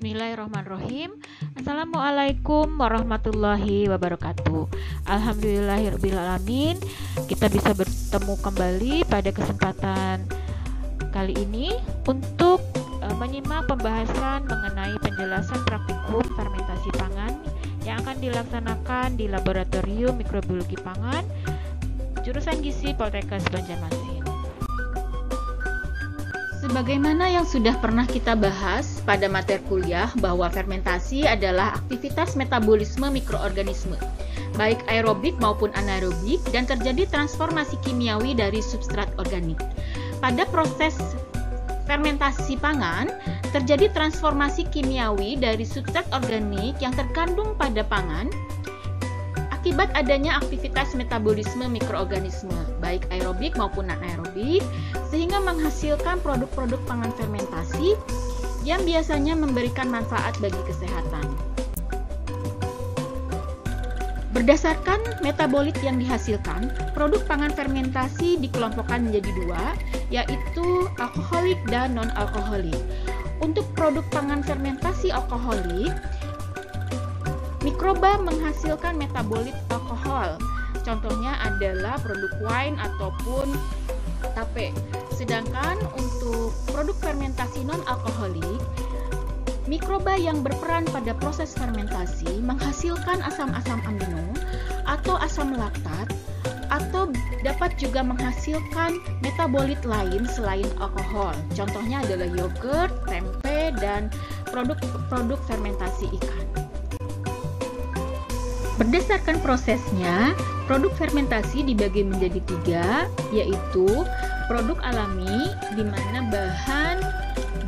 Bismillahirrahmanirrahim. Assalamualaikum warahmatullahi wabarakatuh. Alhamdulillahirrabbilalamin. Kita bisa bertemu kembali pada kesempatan kali ini untuk menyimak pembahasan mengenai penjelasan praktikum fermentasi pangan yang akan dilaksanakan di Laboratorium Mikrobiologi Pangan jurusan Gizi Poltekkes Banjarmasin. Sebagaimana yang sudah pernah kita bahas pada materi kuliah bahwa fermentasi adalah aktivitas metabolisme mikroorganisme, baik aerobik maupun anaerobik, dan terjadi transformasi kimiawi dari substrat organik. Pada proses fermentasi pangan, terjadi transformasi kimiawi dari substrat organik yang terkandung pada pangan akibat adanya aktivitas metabolisme mikroorganisme, baik aerobik maupun anaerobik, sehingga menghasilkan produk-produk pangan fermentasi yang biasanya memberikan manfaat bagi kesehatan. Berdasarkan metabolit yang dihasilkan, produk pangan fermentasi dikelompokkan menjadi dua, yaitu alkoholik dan non-alkoholik. Untuk produk pangan fermentasi alkoholik, mikroba menghasilkan metabolit alkohol. Contohnya adalah produk wine ataupun tape. Sedangkan untuk produk fermentasi non-alkoholik, mikroba yang berperan pada proses fermentasi menghasilkan asam-asam amino atau asam laktat, atau dapat juga menghasilkan metabolit lain selain alkohol. Contohnya adalah yogurt, tempe, dan produk-produk fermentasi ikan. Berdasarkan prosesnya, produk fermentasi dibagi menjadi tiga, yaitu produk alami, di mana bahan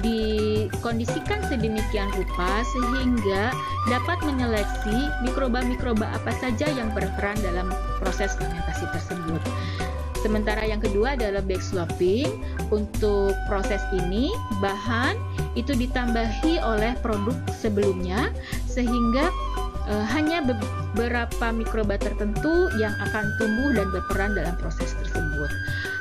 dikondisikan sedemikian rupa sehingga dapat menyeleksi mikroba-mikroba apa saja yang berperan dalam proses fermentasi tersebut. Sementara yang kedua adalah backswapping. Untuk proses ini, bahan itu ditambahi oleh produk sebelumnya sehingga hanya beberapa mikroba tertentu yang akan tumbuh dan berperan dalam proses tersebut.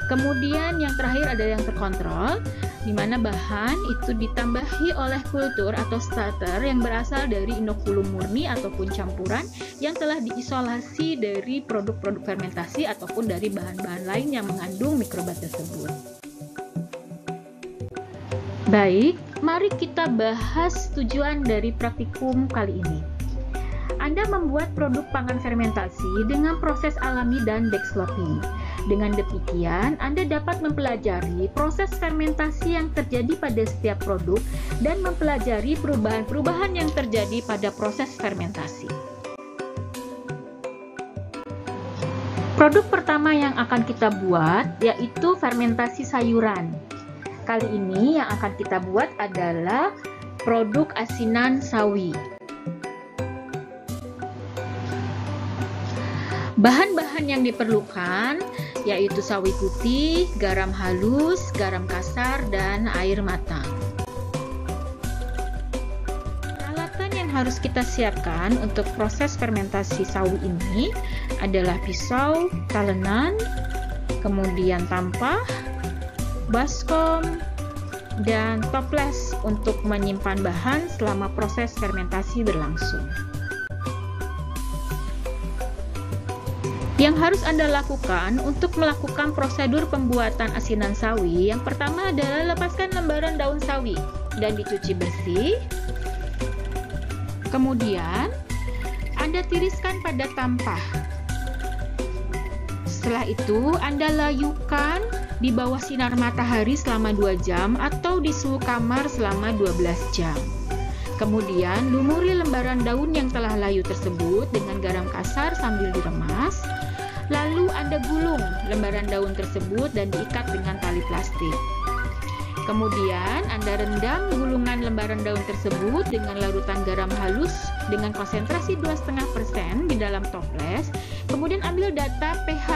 Kemudian yang terakhir adalah yang terkontrol, di mana bahan itu ditambahi oleh kultur atau starter yang berasal dari inokulum murni ataupun campuran yang telah diisolasi dari produk-produk fermentasi ataupun dari bahan-bahan lain yang mengandung mikroba tersebut. Baik, mari kita bahas tujuan dari praktikum kali ini. Anda membuat produk pangan fermentasi dengan proses alami dan backswapping. Dengan demikian, Anda dapat mempelajari proses fermentasi yang terjadi pada setiap produk dan mempelajari perubahan-perubahan yang terjadi pada proses fermentasi. Produk pertama yang akan kita buat yaitu fermentasi sayuran. Kali ini yang akan kita buat adalah produk asinan sawi. Bahan-bahan yang diperlukan yaitu sawi putih, garam halus, garam kasar, dan air matang. Peralatan yang harus kita siapkan untuk proses fermentasi sawi ini adalah pisau, talenan, kemudian tampah, baskom, dan toples untuk menyimpan bahan selama proses fermentasi berlangsung. Yang harus Anda lakukan untuk melakukan prosedur pembuatan asinan sawi, yang pertama adalah lepaskan lembaran daun sawi dan dicuci bersih. Kemudian, Anda tiriskan pada tampah. Setelah itu, Anda layukan di bawah sinar matahari selama 2 jam atau di suhu kamar selama 12 jam. Kemudian, lumuri lembaran daun yang telah layu tersebut dengan garam kasar sambil diremas. Lalu Anda gulung lembaran daun tersebut dan diikat dengan tali plastik. Kemudian Anda rendam gulungan lembaran daun tersebut dengan larutan garam halus dengan konsentrasi 2,5% di dalam toples. Kemudian ambil data pH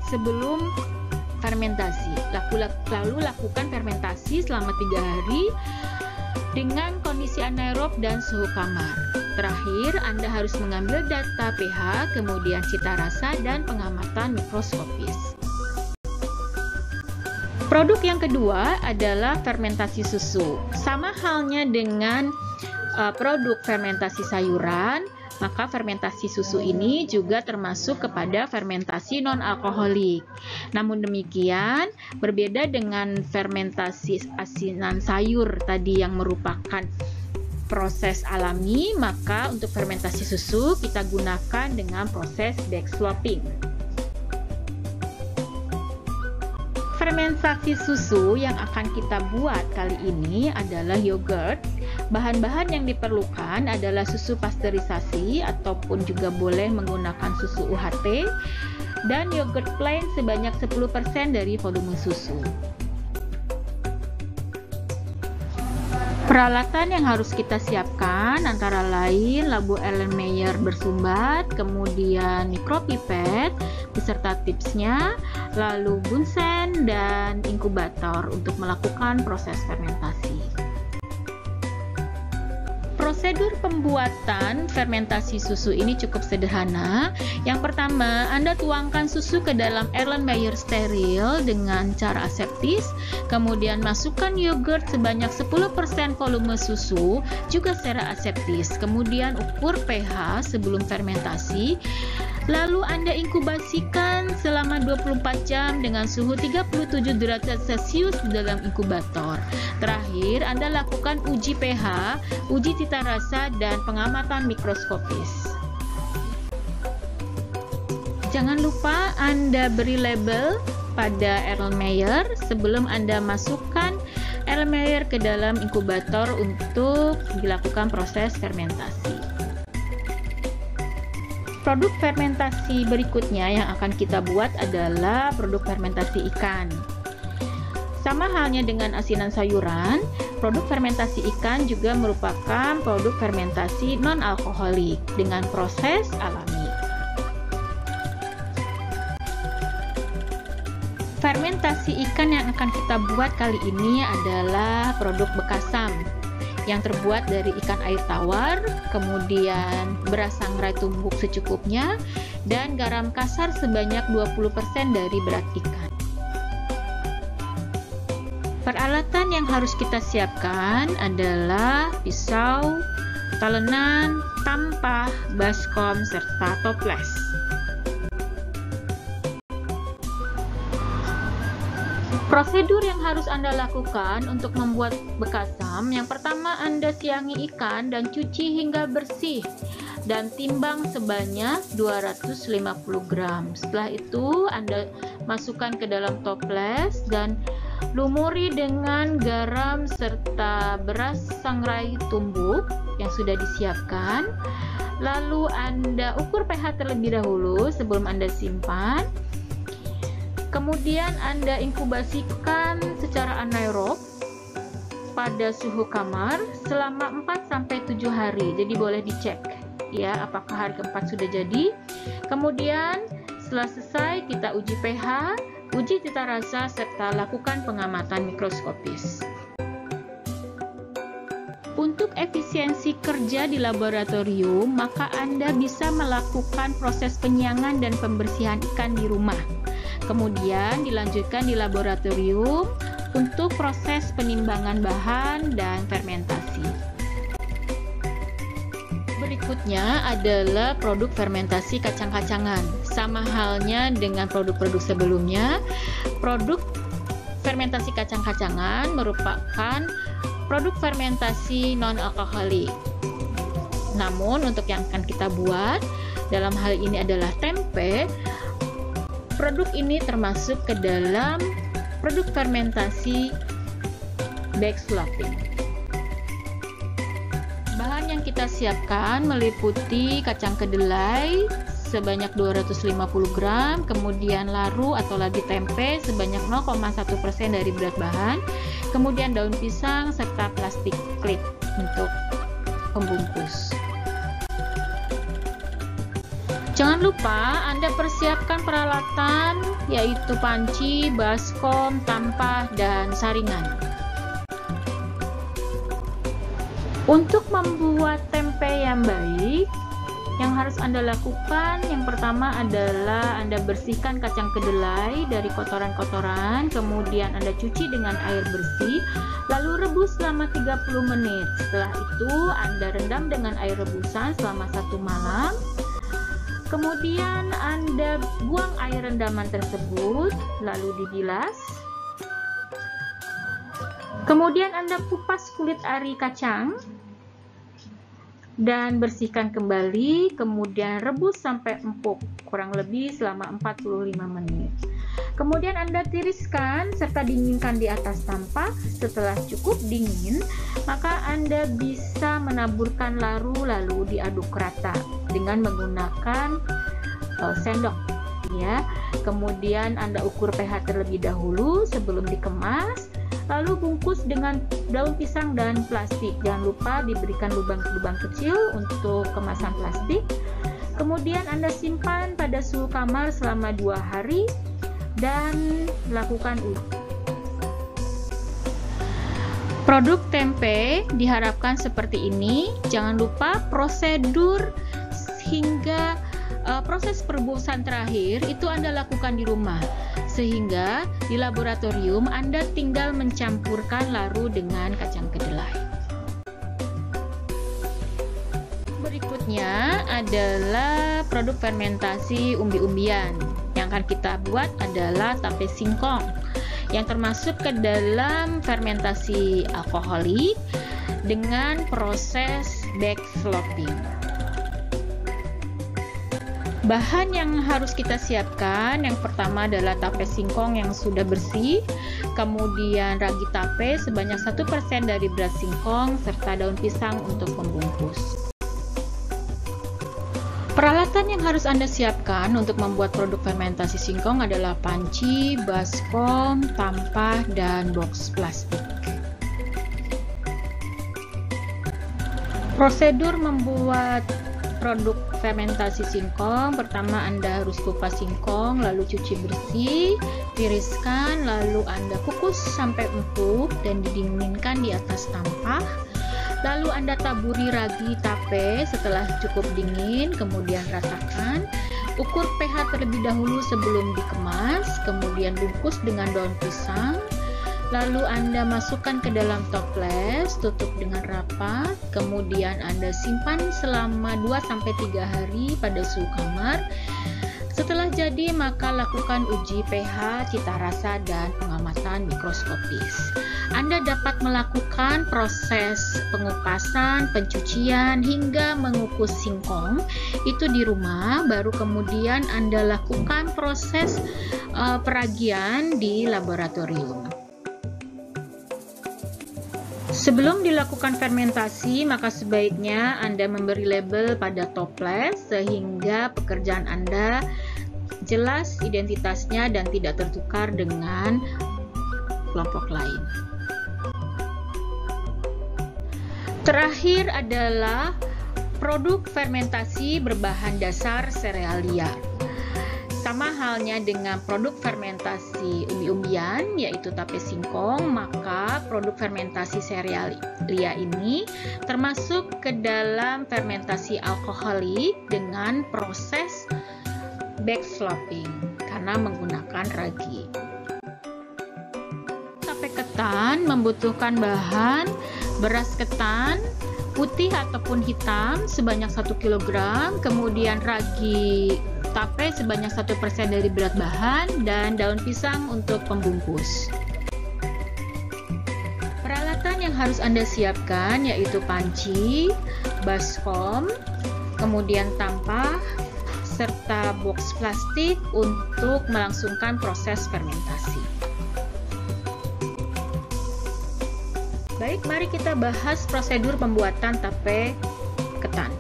sebelum fermentasi. Lalu lakukan fermentasi selama 3 hari dengan kondisi anaerob dan suhu kamar. Terakhir, Anda harus mengambil data pH, kemudian cita rasa, dan pengamatan mikroskopis. Produk yang kedua adalah fermentasi susu. Sama halnya dengan produk fermentasi sayuran, maka fermentasi susu ini juga termasuk kepada fermentasi non-alkoholik. Namun demikian, berbeda dengan fermentasi asinan sayur tadi yang merupakan proses alami, maka untuk fermentasi susu kita gunakan dengan proses backswapping. Fermentasi susu yang akan kita buat kali ini adalah yogurt. Bahan-bahan yang diperlukan adalah susu pasteurisasi ataupun juga boleh menggunakan susu UHT dan yogurt plain sebanyak 10% dari volume susu. Peralatan yang harus kita siapkan antara lain labu Erlenmeyer bersumbat, kemudian mikropipet beserta tipsnya, lalu bunsen dan inkubator untuk melakukan proses fermentasi. Prosedur pembuatan fermentasi susu ini cukup sederhana. Yang pertama, Anda tuangkan susu ke dalam Erlenmeyer steril dengan cara aseptis, kemudian masukkan yogurt sebanyak 10% volume susu juga secara aseptis, kemudian ukur pH sebelum fermentasi, lalu Anda inkubasikan selama 24 jam dengan suhu 37 derajat Celcius di dalam inkubator. Terakhir, Anda lakukan uji pH, uji cita rasa, dan pengamatan mikroskopis. Jangan lupa Anda beri label pada Erlenmeyer sebelum Anda masukkan Erlenmeyer ke dalam inkubator untuk dilakukan proses fermentasi. Produk fermentasi berikutnya yang akan kita buat adalah produk fermentasi ikan. Sama halnya dengan asinan sayuran, produk fermentasi ikan juga merupakan produk fermentasi non-alkoholik dengan proses alami. Fermentasi ikan yang akan kita buat kali ini adalah produk bekasam yang terbuat dari ikan air tawar, kemudian beras sangrai tumbuk secukupnya, dan garam kasar sebanyak 20% dari berat ikan. Peralatan yang harus kita siapkan adalah pisau, talenan, tampah, baskom, serta toples. Prosedur yang harus Anda lakukan untuk membuat bekasam, yang pertama Anda siangi ikan dan cuci hingga bersih dan timbang sebanyak 250 gram. Setelah itu Anda masukkan ke dalam toples dan lumuri dengan garam serta beras sangrai tumbuk yang sudah disiapkan. Lalu Anda ukur pH terlebih dahulu sebelum Anda simpan. Kemudian Anda inkubasikan secara anaerob pada suhu kamar selama 4-7 hari. Jadi boleh dicek ya apakah hari keempat sudah jadi. Kemudian setelah selesai kita uji pH, uji cita rasa, serta lakukan pengamatan mikroskopis. Untuk efisiensi kerja di laboratorium, maka Anda bisa melakukan proses penyiangan dan pembersihan ikan di rumah. Kemudian dilanjutkan di laboratorium untuk proses penimbangan bahan dan fermentasi. Berikutnya adalah produk fermentasi kacang-kacangan. Sama halnya dengan produk-produk sebelumnya, produk fermentasi kacang-kacangan merupakan produk fermentasi non-alkoholik. Namun untuk yang akan kita buat, dalam hal ini adalah tempe, produk ini termasuk ke dalam produk fermentasi backswapping. Bahan yang kita siapkan meliputi kacang kedelai sebanyak 250 gram, kemudian laru atau lagi tempe sebanyak 0,1% dari berat bahan, kemudian daun pisang serta plastik klip untuk pembungkus. Jangan lupa Anda persiapkan peralatan yaitu panci, baskom, tampah, dan saringan. Untuk membuat tempe yang baik, Yang harus Anda lakukan yang pertama adalah Anda bersihkan kacang kedelai dari kotoran-kotoran, kemudian Anda cuci dengan air bersih, lalu rebus selama 30 menit. Setelah itu Anda rendam dengan air rebusan selama 1 malam. Kemudian Anda buang air rendaman tersebut, lalu dibilas. Kemudian Anda kupas kulit ari kacang dan bersihkan kembali, kemudian rebus sampai empuk, kurang lebih selama 45 menit. Kemudian Anda tiriskan serta dinginkan di atas tampah. Setelah cukup dingin, maka Anda bisa menaburkan lalu diaduk rata dengan menggunakan sendok ya. Kemudian Anda ukur pH terlebih dahulu sebelum dikemas. Lalu bungkus dengan daun pisang dan plastik. Jangan lupa diberikan lubang-lubang kecil untuk kemasan plastik. Kemudian Anda simpan pada suhu kamar selama 2 hari dan lakukan uji. Produk tempe diharapkan seperti ini. Jangan lupa prosedur hingga proses perebusan terakhir itu Anda lakukan di rumah, sehingga di laboratorium Anda tinggal mencampurkan laru dengan kacang kedelai. Berikutnya adalah produk fermentasi umbi-umbian. Yang akan kita buat adalah tape singkong yang termasuk ke dalam fermentasi alkoholik dengan proses backsloping. Bahan yang harus kita siapkan yang pertama adalah tape singkong yang sudah bersih, kemudian ragi tape sebanyak 1% dari beras singkong, serta daun pisang untuk pembungkus. Peralatan yang harus Anda siapkan untuk membuat produk fermentasi singkong adalah panci, baskom, tampah, dan box plastik. Prosedur membuat produk fermentasi singkong, pertama Anda harus kupas singkong, lalu cuci bersih, tiriskan, lalu Anda kukus sampai empuk dan didinginkan di atas tampah. Lalu Anda taburi ragi tape setelah cukup dingin, kemudian ratakan. Ukur pH terlebih dahulu sebelum dikemas, kemudian bungkus dengan daun pisang. Lalu Anda masukkan ke dalam toples, tutup dengan rapat, kemudian Anda simpan selama 2-3 hari pada suhu kamar. Setelah jadi, maka lakukan uji pH, cita rasa, dan pengamatan mikroskopis. Anda dapat melakukan proses pengupasan, pencucian, hingga mengukus singkong itu di rumah, baru kemudian Anda lakukan proses peragian di laboratorium. Sebelum dilakukan fermentasi, maka sebaiknya Anda memberi label pada toples sehingga pekerjaan Anda jelas identitasnya dan tidak tertukar dengan kelompok lain. Terakhir adalah produk fermentasi berbahan dasar serealia. Sama halnya dengan produk fermentasi umbi-umbian yaitu tape singkong, maka produk fermentasi serealia ini termasuk ke dalam fermentasi alkoholik dengan proses backsloping karena menggunakan ragi. Tape ketan membutuhkan bahan beras ketan putih ataupun hitam sebanyak 1 kg, kemudian ragi tape sebanyak 1% dari berat bahan, dan daun pisang untuk pembungkus. Peralatan yang harus Anda siapkan yaitu panci, baskom, kemudian tampah, serta box plastik untuk melangsungkan proses fermentasi. Baik, mari kita bahas prosedur pembuatan tape ketan.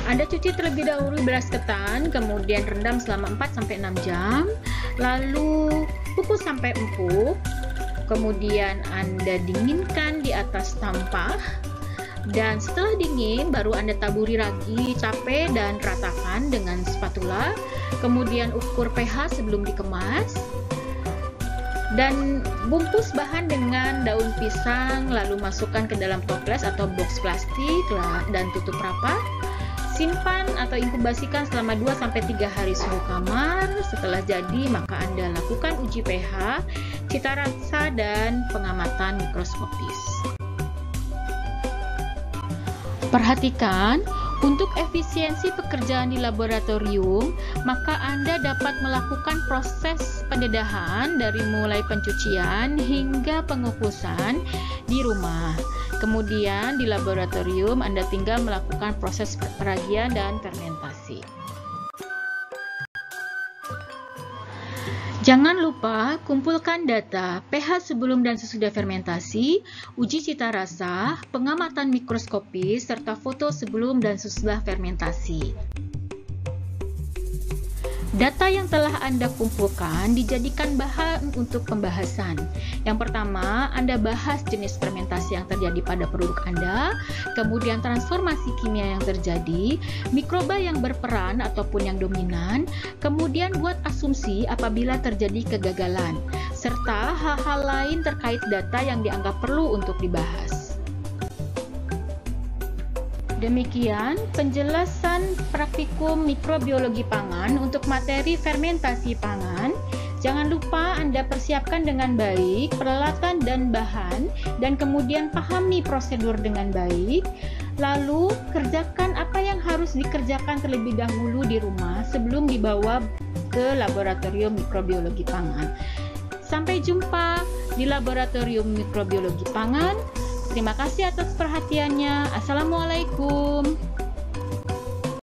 Anda cuci terlebih dahulu beras ketan, kemudian rendam selama 4-6 jam, lalu kukus sampai empuk, kemudian Anda dinginkan di atas tampah, dan setelah dingin baru Anda taburi ragi tape dan ratakan dengan spatula, kemudian ukur pH sebelum dikemas, dan bungkus bahan dengan daun pisang, lalu masukkan ke dalam toples atau box plastik dan tutup rapat. Simpan atau inkubasikan selama 2-3 hari suhu kamar. Setelah jadi, maka Anda lakukan uji pH, cita rasa, dan pengamatan mikroskopis. Perhatikan, untuk efisiensi pekerjaan di laboratorium, maka Anda dapat melakukan proses pendedahan dari mulai pencucian hingga pengukusan di rumah. Kemudian di laboratorium Anda tinggal melakukan proses peragian dan fermentasi. Jangan lupa kumpulkan data pH sebelum dan sesudah fermentasi, uji cita rasa, pengamatan mikroskopis, serta foto sebelum dan sesudah fermentasi. Data yang telah Anda kumpulkan dijadikan bahan untuk pembahasan. Yang pertama, Anda bahas jenis fermentasi yang terjadi pada produk Anda, kemudian transformasi kimia yang terjadi, mikroba yang berperan ataupun yang dominan, kemudian buat asumsi apabila terjadi kegagalan, serta hal-hal lain terkait data yang dianggap perlu untuk dibahas. Demikian penjelasan praktikum mikrobiologi pangan untuk materi fermentasi pangan. Jangan lupa Anda persiapkan dengan baik peralatan dan bahan, dan kemudian pahami prosedur dengan baik. Lalu kerjakan apa yang harus dikerjakan terlebih dahulu di rumah sebelum dibawa ke laboratorium mikrobiologi pangan. Sampai jumpa di laboratorium mikrobiologi pangan. Terima kasih atas perhatiannya. Assalamualaikum.